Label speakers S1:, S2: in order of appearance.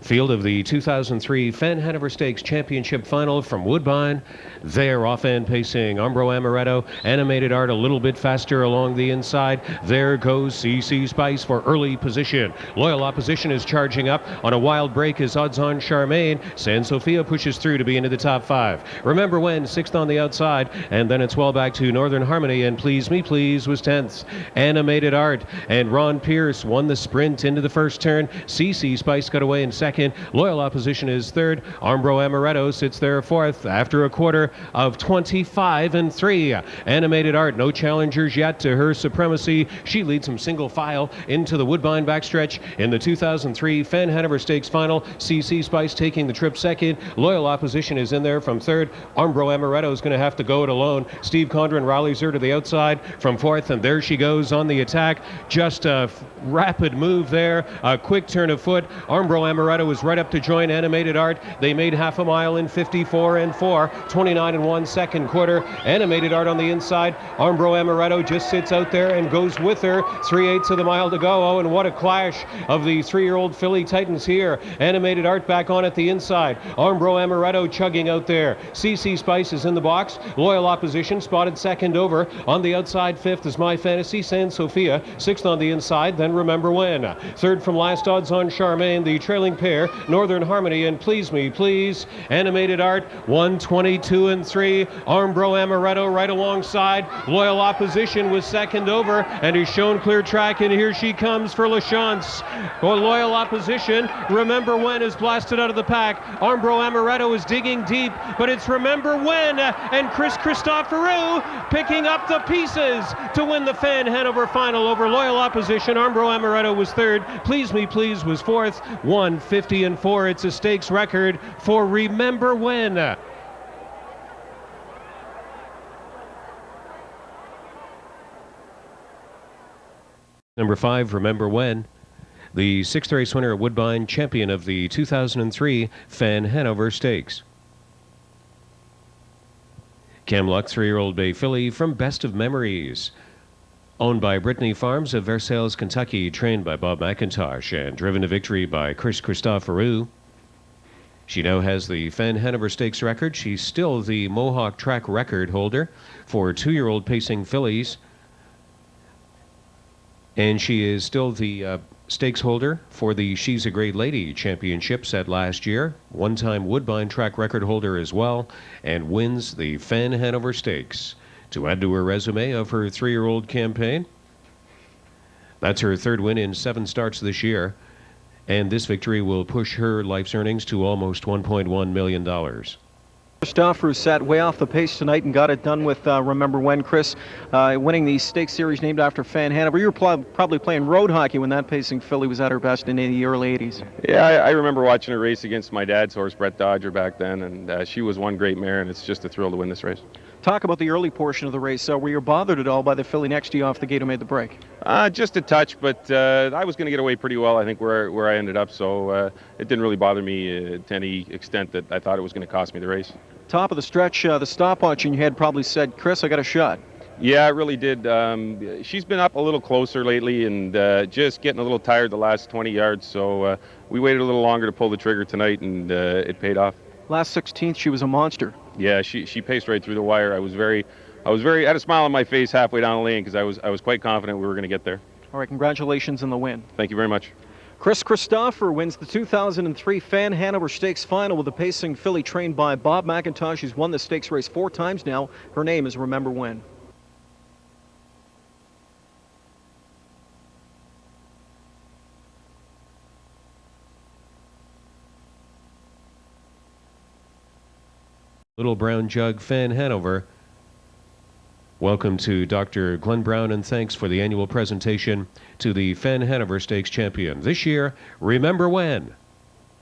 S1: Field of the 2003 Fan Hanover Stakes Championship Final from Woodbine. There, off-hand pacing, Umbro Amaretto. Animated Art a little bit faster along the inside. There goes CC Spice for early position. Loyal Opposition is charging up. On a wild break is Odds-On Charmaine. San Sofia pushes through to be into the top 5. Remember When, 6th on the outside. And then it's well back to Northern Harmony, and Please Me Please was 10th. Animated Art and Ron Pierce won the sprint into the first turn. CC Spice got away in second. Loyal Opposition is third. Umbro Amaretto sits there fourth after a quarter of 25 and 3. Animated Art, no challengers yet to her supremacy. She leads from single file into the Woodbine backstretch in the 2003 Fan Hanover Stakes Final. CC Spice taking the trip second. Loyal Opposition is in there from third. Umbro Amaretto is going to have to go it alone. Steve Condren rallies her to the outside from fourth, and there she goes on the attack. Just a rapid move there, a quick turn of foot. Umbro Amaretto was right up to join Animated Art. They made half a mile in 54 and 4, 29 and 1 second quarter. Animated Art on the inside. Umbro Amaretto just sits out there and goes with her. 3/8 of the mile to go. Oh, and what a clash of the 3-year-old filly Titans here. Animated Art back on at the inside. Umbro Amaretto chugging out there. CC Spice is in the box. Loyal Opposition spotted second over. On the outside, fifth is My Fantasy. San Sofia, sixth on the inside. Then Remember When. Third from last, Odds-On Charmaine. The trailing pair, Northern Harmony and Please Me Please. Animated Art, 1:22 and 3. Umbro Amaretto right alongside. Loyal Opposition was second over and is shown clear track, and here she comes for LaChance. Loyal Opposition, Remember When is blasted out of the pack. Umbro Amaretto is digging deep, but it's Remember When and Christoforou picking up the pieces to win the Fan Hanover Final over Loyal Opposition. Umbro Amaretto was third. Please Me Please was fourth. 1:50 and 4. It's a stakes record for Remember When. Number 5, Remember When. The 6th race winner at Woodbine, champion of the 2003 Fan Hanover Stakes. Camluck, 3-year-old bay filly from Best of Memories. Owned by Brittany Farms of Versailles, Kentucky, trained by Bob McIntosh and driven to victory by Christoforou. She now has the Fan Hanover Stakes record. She's still the Mohawk track record holder for 2-year-old pacing fillies. And she is still the stakes holder for the She's a Great Lady Championship set last year. One-time Woodbine track record holder as well, and wins the Fan Hanover Stakes to add to her resume of her 3-year-old campaign. That's her third win in 7 starts this year, and this victory will push her life's earnings to almost $1.1 million.
S2: Christoforou sat way off the pace tonight and got it done with Remember When. Chris, winning the stakes series named after Fan Hanover. You were probably playing road hockey when that pacing filly was at her best in the early 80s.
S3: Yeah, I remember watching her race against my dad's horse, Brett Dodger, back then, and she was one great mare, and it's just a thrill to win this race.
S2: Talk about the early portion of the race. Were you bothered at all by the filly next to you off the gate who made the break?
S3: Just a touch, but I was going to get away pretty well, I think, where I ended up, so it didn't really bother me to any extent that I thought it was going to cost me the race.
S2: Top of the stretch, the stopwatch in your head probably said, Chris, I got a shot.
S3: Yeah, it really did. She's been up a little closer lately and just getting a little tired the last 20 yards, so we waited a little longer to pull the trigger tonight, and it paid off.
S2: Last 16th, she was a monster.
S3: Yeah, she paced right through the wire. I had a smile on my face halfway down the lane because I was quite confident we were going to get there.
S2: All right, congratulations on the win.
S3: Thank you very much.
S2: Christoforou wins the 2003 Fan Hanover Stakes Final with a pacing filly trained by Bob McIntosh, who's won the stakes race 4 times now. Her name is Remember When.
S1: Little Brown Jug Fan Hanover. Welcome to Dr. Glenn Brown, and thanks for the annual presentation to the Fan Hanover Stakes champion. This year, Remember When.